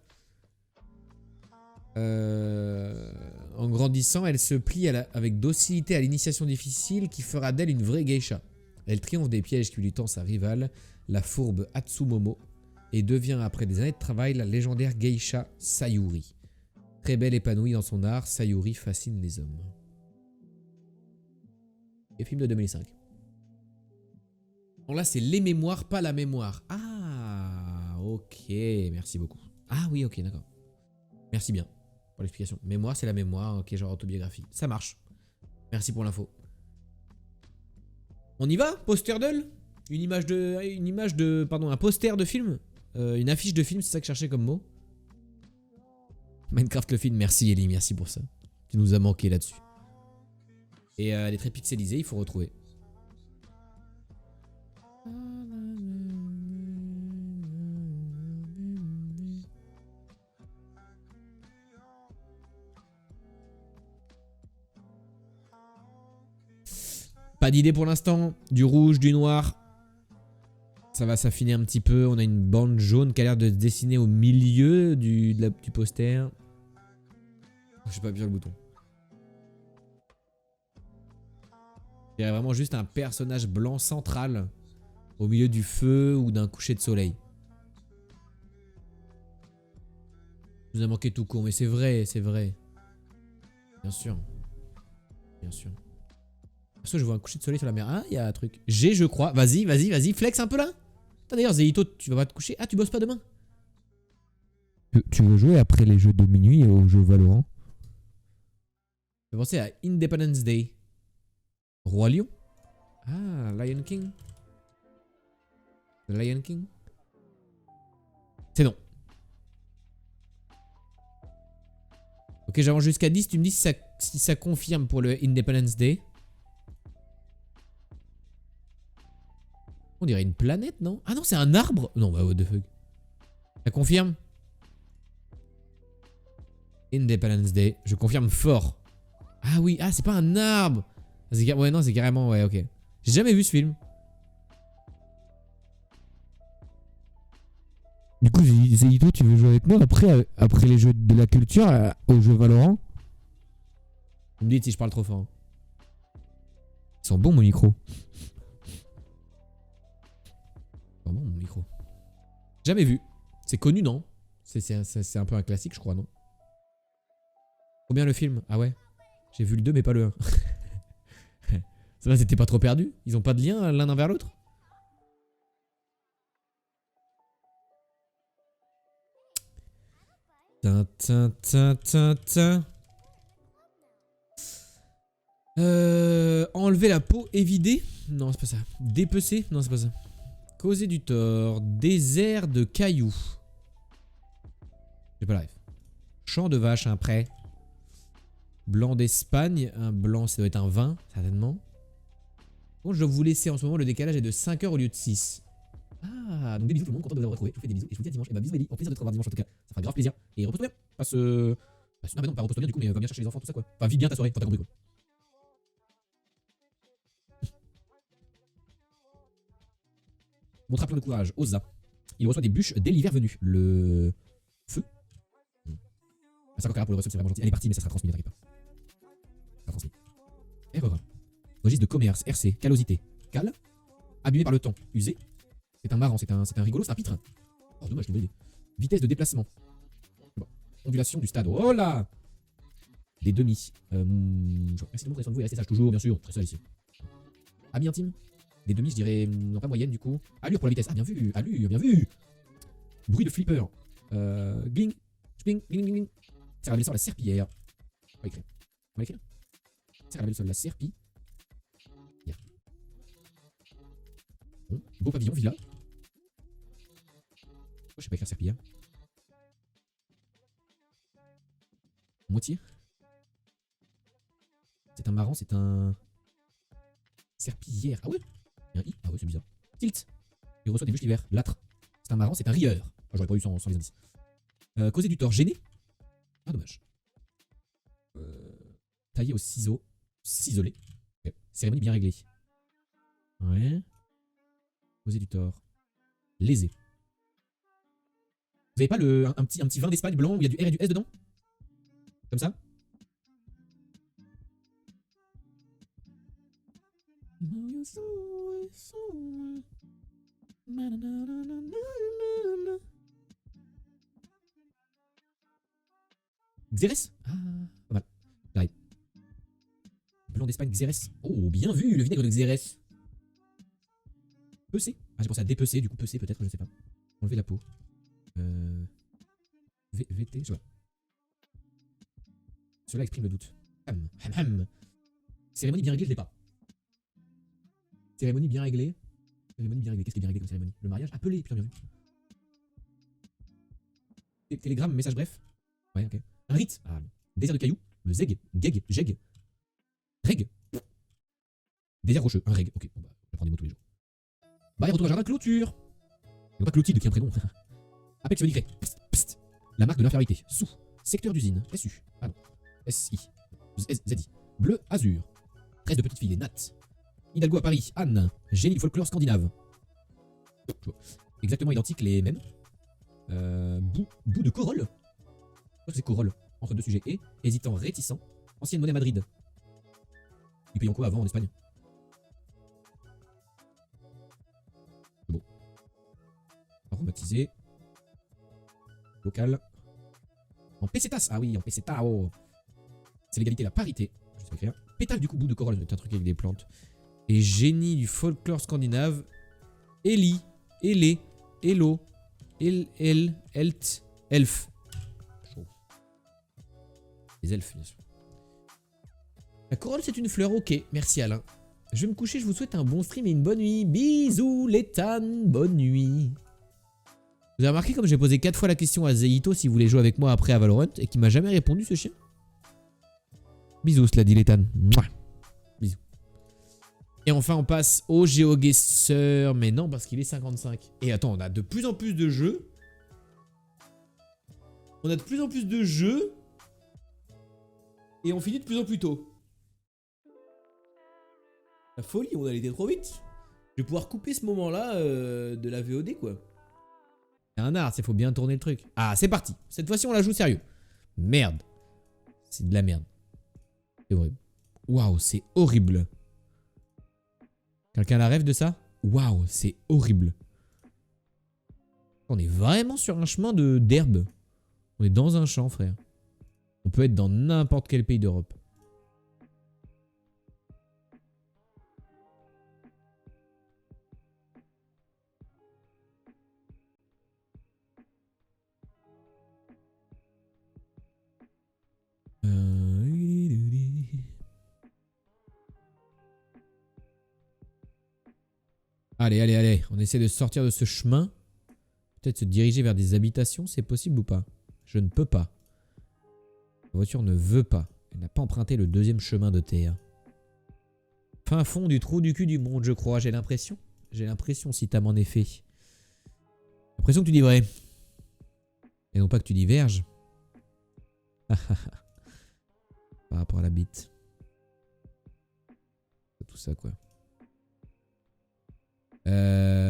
En grandissant, elle se plie avec docilité à l'initiation difficile qui fera d'elle une vraie geisha. Elle triomphe des pièges qui lui tend sa rivale, la fourbe Atsumomo. et devient après des années de travail la légendaire geisha Sayuri. Très belle, épanouie dans son art, Sayuri fascine les hommes. Et film de 2005. Bon là c'est les mémoires, pas la mémoire. Ah, ok, merci beaucoup. Ah oui, ok, d'accord. Merci bien pour l'explication. Mémoire, c'est la mémoire, ok, genre autobiographie. Ça marche. Merci pour l'info. On y va? Poster d'Hull? Pardon, un poster de film? Une affiche de film, c'est ça que je cherchais comme mot. Minecraft le film, merci Ellie, merci pour ça. Tu nous as manqué là-dessus. Et elle est très pixelisée, il faut retrouver. Pas d'idée pour l'instant. Du rouge, du noir. Ça va s'affiner un petit peu. On a une bande jaune qui a l'air de se dessiner au milieu du poster. Je sais pas bien le bouton. Il y a vraiment juste un personnage blanc central au milieu du feu ou d'un coucher de soleil. Il nous a manqué tout court, mais c'est vrai, c'est vrai. Bien sûr. Bien sûr. Parce que je vois un coucher de soleil sur la mer. Ah, il y a un truc. G, je crois. Vas-y, vas-y, vas-y. Flex un peu là. D'ailleurs, Zéito, tu vas pas te coucher? Ah, tu bosses pas demain? Tu veux jouer après les jeux de minuit au jeu Valorant? Je vais penser à Independence Day. Roi Lion? Ah, Lion King. The Lion King? C'est non. Ok, j'avance jusqu'à 10. Tu me dis si ça confirme pour le Independence Day. On dirait une planète, non? Ah non, c'est un arbre? Non, bah what the fuck. Ça confirme? Independence Day. Je confirme fort. Ah oui, ah c'est pas un arbre. Ouais, non, c'est carrément, ouais, ok. J'ai jamais vu ce film. Du coup, Zéito, tu veux jouer avec moi après les jeux de la culture au jeu Valorant? Vous me dites si je parle trop fort. Ils sont bons, mon micro. Bon, mon micro. Jamais vu. C'est connu, non? C'est un peu un classique, je crois, non? Combien le film? Ah ouais? J'ai vu le 2, mais pas le 1. Ça va, c'était pas trop perdu? Ils ont pas de lien l'un envers l'autre? Enlever la peau et vider? Non, c'est pas ça. Dépecer? Non, c'est pas ça. Causer du tort. Désert de cailloux. J'ai pas la ref. Champ de vache, un prêt. Blanc d'Espagne. Un blanc, ça doit être un vin, certainement. Bon, je dois vous laisser en ce moment. Le décalage est de 5 heures au lieu de 6. Ah, donc des bisous tout le monde, content de vous avoir retrouvé. Je vous fais des bisous et je vous dis à dimanche. Et bah bisous Ellie, au plaisir de te revoir dimanche en tout cas. Ça fera grave plaisir. Et repose-toi bien. Passe. Ah bah non, pas repose-toi bien du coup, mais va bien chercher les enfants, tout ça quoi. Enfin, vis bien ta soirée, enfin, t'as compris quoi. Montre à plein de courage, Oza. Il reçoit des bûches dès l'hiver venu. Le feu. Ça coquera pour le reçu, c'est vraiment gentil. Elle est partie, mais ça sera transmis, ne t'inquiète pas. Ça sera transmis. Erreur. Registre de commerce, RC, callosité. Cal. Abîmé par le temps, usé. C'est un marrant, c'est un rigolo, c'est un pitre. Oh, dommage, je l'ai idée. Vitesse de déplacement. Bon. Ondulation du stade. Oh là! Des demi. Merci de montrer soin de vous et restez sage toujours, bien sûr. Très seul ici. Ami intime. Des demi, je dirais. Non, pas moyenne du coup. Allure pour la vitesse. Ah, bien vu. Allure, bien vu. Bruit de flipper. Gling. Gling, gling, gling. Serre à laver le sol, la serpillière. On va écrire. On va écrire. Serre à laver le sol, la serpillière. Bon. Beau pavillon, villa. Oh, je sais pas écrire serpillière. Moitié. C'est un marrant, c'est un. Serpillière. Ah ouais? Il y a un i? Ah ouais, c'est bizarre. Tilt. Il reçoit des bûches l'hiver. L'âtre. C'est un marrant, c'est un rieur. Ah, j'aurais pas eu sans les indices. Causer du tort. Gêné. Ah, dommage. Tailler au ciseau. Ciseler. Okay. Cérémonie bien réglée. Ouais. Causer du tort. Léser. Vous avez pas un petit vin d'Espagne blanc où il y a du R et du S dedans? Comme ça? Xérès. Ah, pas mal. J'arrive. Blanc d'Espagne, Xérès. Oh, bien vu, le vinaigre de Xérès. Pecer. Ah, j'ai pensé à dépecer, du coup pecer peut-être, je sais pas. Enlever la peau. VT, je sais pas. Cela exprime le doute. Ham, ham, ham. Cérémonie bien réglée, je l'ai pas. Cérémonie bien réglée. Cérémonie bien réglée. Qu'est-ce qui est bien réglé comme cérémonie? Le mariage? Appelé, putain, bien vu. Télégramme, message bref. Ouais, ok. Un rite. Ah, désert de cailloux. Le zeg. Geg. Jeg. Reg. Désert rocheux. Un reg. Ok, bon bah, je vais prendre des mots tous les jours. Barrière autour d'un jardin, clôture. Non pas Clotilde qui est un prénom. Apex Nigré. Psst, psst. La marque de l'infériorité. Sous. Secteur d'usine. SU. Pardon. SI. ZI. Bleu azur. 13 de petites filles. Nat. Hidalgo à Paris. Anne. Génie du folklore scandinave. Exactement identiques les mêmes. Bout de Corolle. Je crois que c'est Corolle. Entre deux sujets. Et hésitant, réticent. Ancienne monnaie Madrid. Ils payent en quoi avant en Espagne? Bon. Aromatisé. Local. En pesetas. Ah oui, en pesetao. C'est l'égalité, la parité. Je sais écrire. Pétale du coup, bout de Corolle. C'est un truc avec des plantes. Et génie du folklore scandinave. Eli. Elé. Elo. Elf. Chaud. Les elfes, bien sûr. La corolle, c'est une fleur, ok. Merci Alain. Je vais me coucher, je vous souhaite un bon stream et une bonne nuit. Bisous les Tan, bonne nuit. Vous avez remarqué comme j'ai posé 4 fois la question à Zeito s'il voulait jouer avec moi après à Valorant et qu'il m'a jamais répondu ce chien. Bisous, cela dit les Tan. Mouah. Bisous. Et enfin, on passe au GeoGuessr. Mais non, parce qu'il est 55. Et attends, on a de plus en plus de jeux. Et on finit de plus en plus tôt. La folie, on a été trop vite. Je vais pouvoir couper ce moment-là de la VOD, quoi. C'est un art, il faut bien tourner le truc. Ah, c'est parti. Cette fois-ci, on la joue sérieux. Merde. C'est de la merde. C'est horrible. Waouh, c'est horrible. Quelqu'un a la rêve de ça? Waouh, c'est horrible. On est vraiment sur un chemin d'herbe. On est dans un champ, frère. On peut être dans n'importe quel pays d'Europe. Allez. On essaie de sortir de ce chemin. Peut-être se diriger vers des habitations. C'est possible ou pas? Je ne peux pas. La voiture ne veut pas. Elle n'a pas emprunté le deuxième chemin de terre. Fin fond du trou du cul du monde, je crois. J'ai l'impression. J'ai l'impression, si t'as en effet. L'impression que tu dis vrai. Et non pas que tu diverges. Par rapport à la bite. Tout ça, quoi.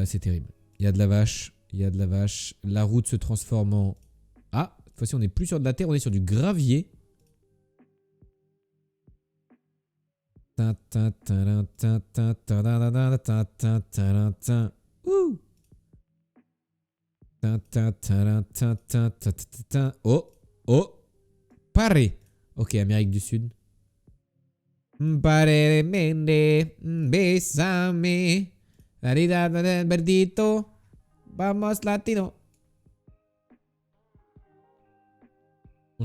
C'est terrible. Il y a de la vache. La route se transforme en... Ah, cette fois-ci, on n'est plus sur de la terre, on est sur du gravier. Oh, pare. Ok, Amérique du Sud. Pare mende, besame. La vida del verdito. Vamos latino.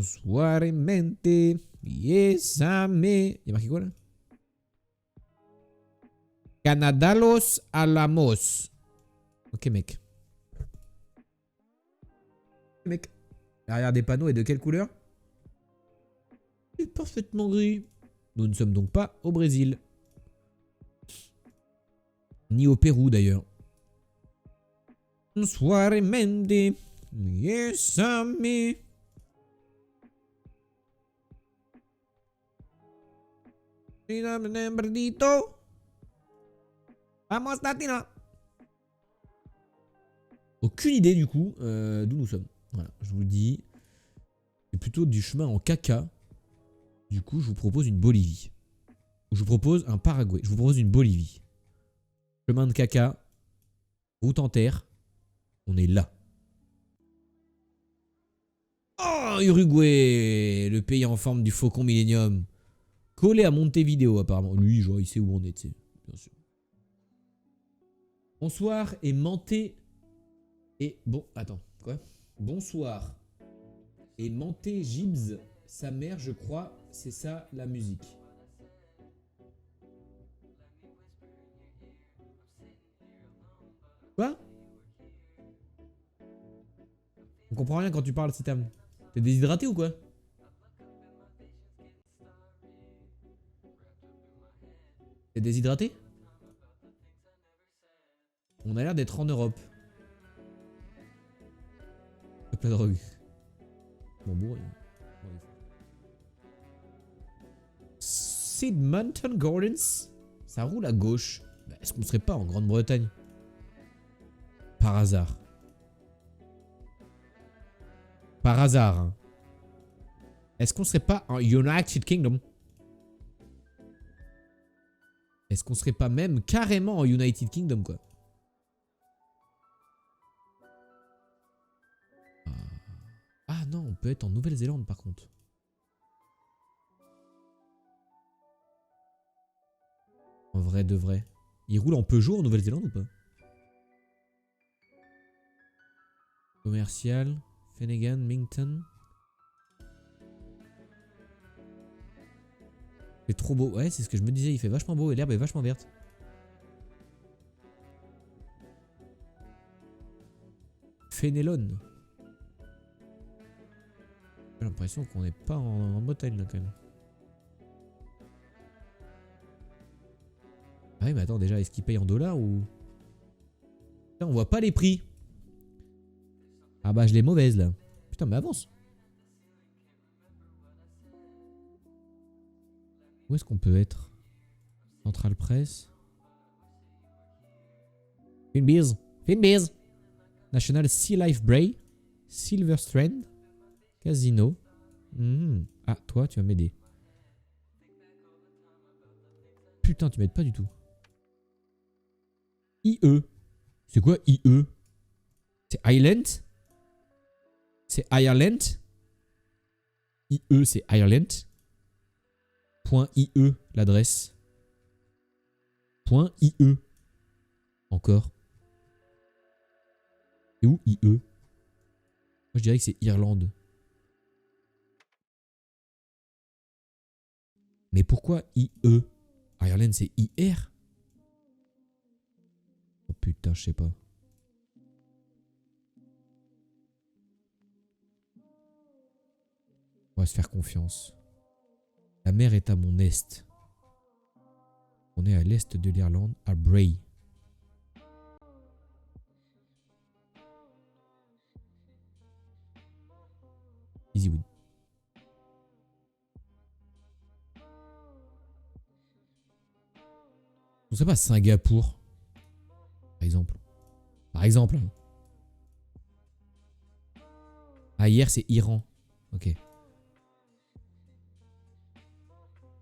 Suavemente. Besame. Il y a marqué quoi là? Canadalos alamos. Ok mec. Mec. L'arrière des panneaux est de quelle couleur? Il est parfaitement gris. Nous ne sommes donc pas au Brésil. Ni au Pérou d'ailleurs. Suavemente. Besame. Verdito. Vamos latino. Aucune idée du coup d'où nous sommes. Voilà, je vous le dis. C'est plutôt du chemin en caca. Du coup, je vous propose une Bolivie. Je vous propose un Paraguay. Je vous propose une Bolivie. Chemin de caca. Route en terre. On est là. Oh, Ah, Uruguay, le pays en forme du faucon Millennium. Collé à Montevideo apparemment. Lui, genre, il sait où on est, tu sais. Bien sûr. Bonsoir et menté. Et bon, attends, quoi? Bonsoir. Et menté Gibbs, sa mère, je crois, c'est ça la musique. Quoi? On comprend rien quand tu parles, Citam. T'es déshydraté ou quoi? T'es déshydraté? On a l'air d'être en Europe. Hop la drogue. Bon, bon. Sid Mountain Gardens? Ça roule à gauche. Bah, est-ce qu'on serait pas en Grande-Bretagne? Par hasard. Par hasard. Hein. Est-ce qu'on serait pas en United Kingdom? Est-ce qu'on serait pas même carrément en United Kingdom, quoi? Ah non, on peut être en Nouvelle-Zélande, par contre. En vrai de vrai. Il roule en Peugeot en Nouvelle-Zélande ou pas? Commercial. Finnegan, Minton. C'est trop beau. Ouais, c'est ce que je me disais. Il fait vachement beau et l'herbe est vachement verte. Fénélon. J'ai l'impression qu'on n'est pas en Bretagne là quand même. Ah oui, mais attends, déjà, est-ce qu'il paye en dollars ou... Putain, on voit pas les prix. Ah bah, je l'ai mauvaise là. Putain, mais avance. Où est-ce qu'on peut être? Central Press. Finbiz. Finbiz. National Sea Life Bray. Silver Strand. Casino. Ah, toi, tu vas m'aider. Putain, tu m'aides pas du tout. IE. C'est quoi IE? C'est Ireland? C'est Ireland? IE, c'est Ireland. .IE, l'adresse. .IE. Encore. Et où IE? Moi, je dirais que c'est Irlande. Mais pourquoi IE? Ireland, c'est IR? Oh putain, je sais pas. On va se faire confiance. La mer est à mon est. On est à l'est de l'Irlande, à Bray. Easy win. On sait pas Singapour, par exemple. Par exemple. Ah, hier c'est Iran. Ok.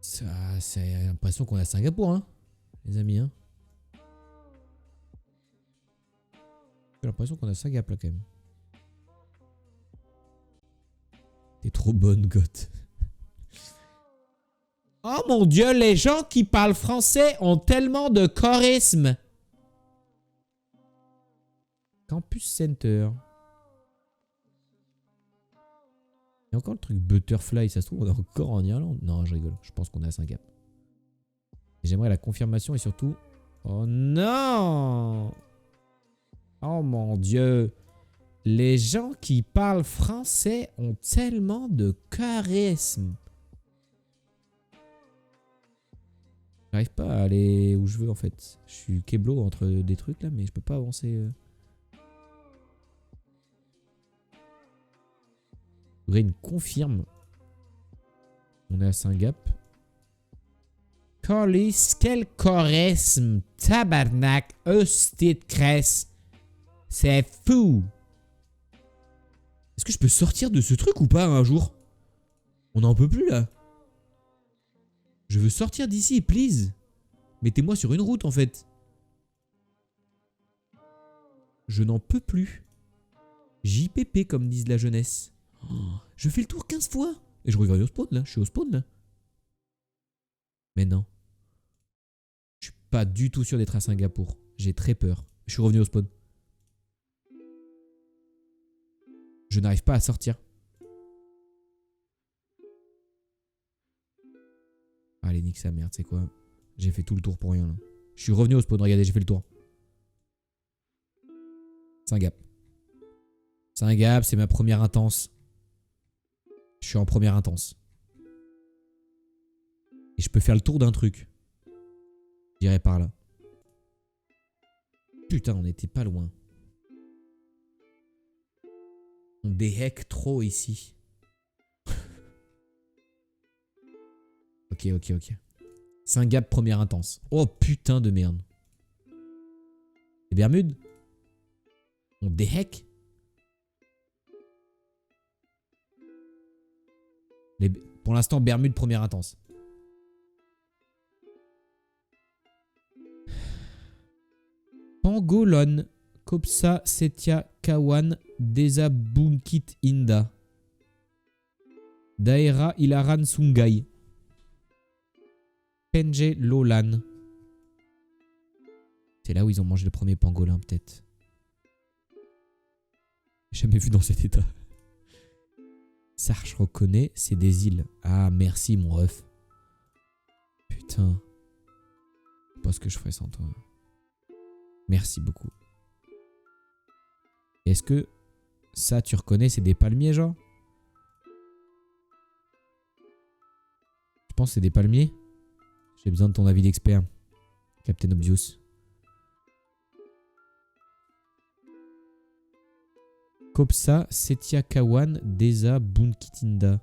Ça, c'est l'impression qu'on est à Singapour, hein, les amis. Hein. J'ai l'impression qu'on est à Singapour là quand même. T'es trop bonne, Goth. Oh mon dieu, les gens qui parlent français ont tellement de charisme. Campus Center. Il y a encore le truc Butterfly, ça se trouve on est encore en Irlande. Non, je rigole, je pense qu'on est à Singapour. J'aimerais la confirmation et surtout... Oh non! Oh mon dieu. Les gens qui parlent français ont tellement de charisme. J'arrive pas à aller où je veux en fait. Je suis keblo entre des trucs là, mais je peux pas avancer. Green confirme. On est à Saint-Gap. Colis, quel charisme. Tabarnak, hostie de cresse. C'est fou. Est-ce que je peux sortir de ce truc ou pas un jour? On n'en peut plus là. Je veux sortir d'ici, please. Mettez-moi sur une route en fait. Je n'en peux plus. JPP comme disent la jeunesse. Oh, je fais le tour 15 fois. Et je reviens au spawn là. Je suis au spawn là. Mais non. Je suis pas du tout sûr d'être à Singapour. J'ai très peur. Je suis revenu au spawn. Je n'arrive pas à sortir. Allez, nique sa merde, c'est quoi? J'ai fait tout le tour pour rien là. Je suis revenu au spawn, regardez, j'ai fait le tour. C'est un gap. C'est un gap, c'est ma première intense. Je suis en première intense. Et je peux faire le tour d'un truc. J'irai par là. Putain, on était pas loin. On déhack trop ici. Ok. C'est un gap première intense. Oh putain de merde. Les Bermudes? On déhack? Pour l'instant, Bermude première intense. Pangolon, Kopsa, Setia, Kawan, Desa, Bunkit, Inda. Daera, Ilaran, Sungai. Penje, Lolan. C'est là où ils ont mangé le premier pangolin, peut-être. Jamais vu dans cet état. Ça, je reconnais, c'est des îles. Ah, merci, mon ref. Putain. Je sais pas ce que je ferais sans toi. Merci beaucoup. Est-ce que ça, tu reconnais, c'est des palmiers, genre? Je pense que c'est des palmiers. J'ai besoin de ton avis d'expert. Captain Obvious. Kopsa, Setia Kawan, Desa, Bunkitinda.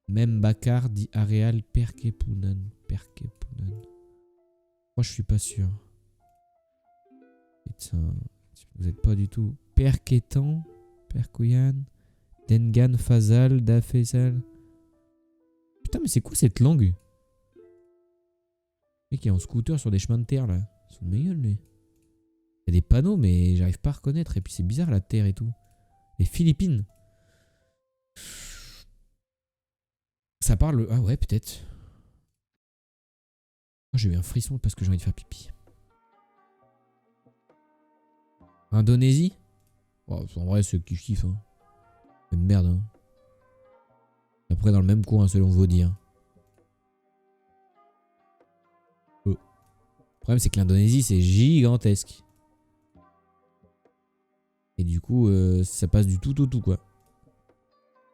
Membakar, Di Areal, Perkepunan. Moi, je suis pas sûr. Putain, vous êtes pas du tout. Perketan, Perkuyan, Dengan, Fazal, Dafesal. Putain, mais c'est quoi cette langue? Le mec qui est en scooter sur des chemins de terre là. Ils sont de mes gueules, lui. Il y a des panneaux, mais j'arrive pas à reconnaître. Et puis c'est bizarre la terre et tout. Les Philippines. Ça parle. Ah ouais, peut-être. Oh, j'ai eu un frisson parce que j'ai envie de faire pipi. Indonésie? Oh, en vrai, c'est qui kiffe. Hein. Même merde. Hein. Après, dans le même coin, selon vos dires. Oh. Le problème, c'est que l'Indonésie, c'est gigantesque. Et du coup, ça passe du tout au tout, quoi.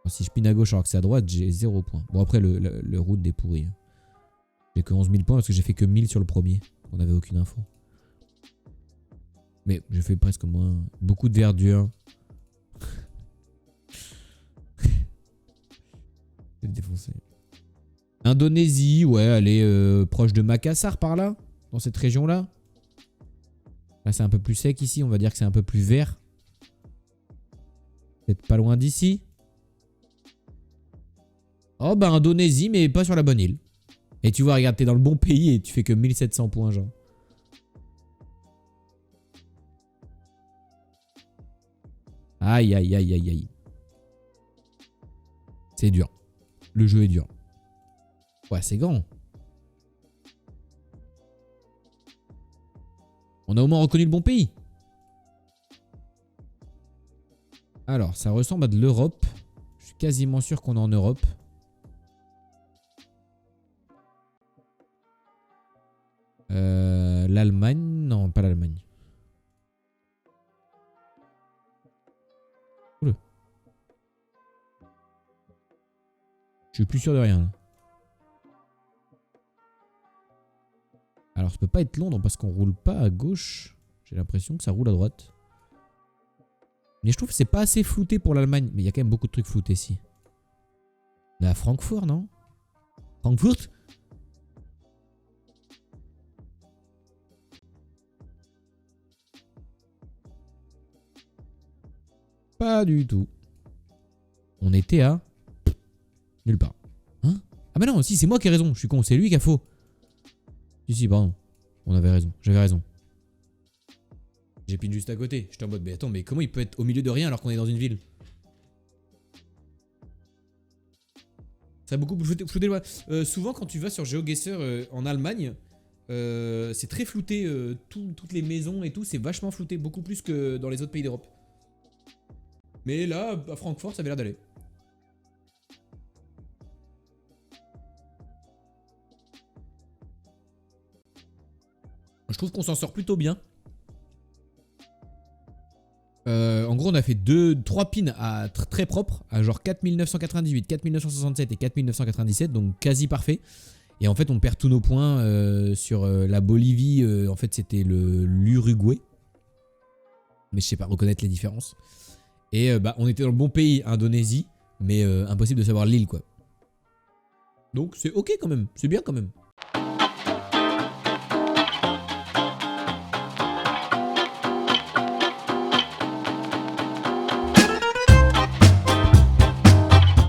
Alors, si je pine à gauche alors que c'est à droite, j'ai 0 points. Bon, après, le route est pourri. J'ai que 11 000 points parce que j'ai fait que 1000 sur le premier. On n'avait aucune info. Mais j'ai fait presque moins. Beaucoup de verdure. Je vais le défoncer. Indonésie, ouais, elle est proche de Makassar par là. Dans cette région-là. Là, c'est un peu plus sec ici. On va dire que c'est un peu plus vert. Peut-être pas loin d'ici. Oh, bah, Indonésie, mais pas sur la bonne île. Et tu vois, regarde, t'es dans le bon pays et tu fais que 1700 points, genre. Aïe, aïe, aïe, aïe, aïe. C'est dur. Le jeu est dur. Ouais, c'est grand. On a au moins reconnu le bon pays. Alors, ça ressemble à de l'Europe. Je suis quasiment sûr qu'on est en Europe. L'Allemagne? Non, pas l'Allemagne. Oula. Je suis plus sûr de rien. Là. Alors, ça peut pas être Londres parce qu'on roule pas à gauche. J'ai l'impression que ça roule à droite. Mais je trouve que c'est pas assez flouté pour l'Allemagne. Mais il y a quand même beaucoup de trucs floutés ici. On est à Francfort, non? Francfort? Pas du tout. On était à... Nulle part. Hein? Ah bah non, si, c'est moi qui ai raison. Je suis con, c'est lui qui a faux. Si, pardon. On avait raison. J'avais raison. J'ai pile juste à côté. J'étais en mode, mais attends, mais comment il peut être au milieu de rien alors qu'on est dans une ville? Ça beaucoup flouté. Souvent, quand tu vas sur GeoGuessr en Allemagne, c'est très flouté. Toutes les maisons et tout, c'est vachement flouté. Beaucoup plus que dans les autres pays d'Europe. Mais là, à Francfort, ça avait l'air d'aller. Je trouve qu'on s'en sort plutôt bien. En gros, on a fait 3 pins à très propres, à genre 4998, 4967 et 4997, donc quasi parfait. Et en fait, on perd tous nos points sur la Bolivie. En fait, c'était l'Uruguay. Mais je sais pas reconnaître les différences. Et bah, on était dans le bon pays, Indonésie, mais impossible de savoir l'île, quoi. Donc c'est ok quand même, c'est bien quand même.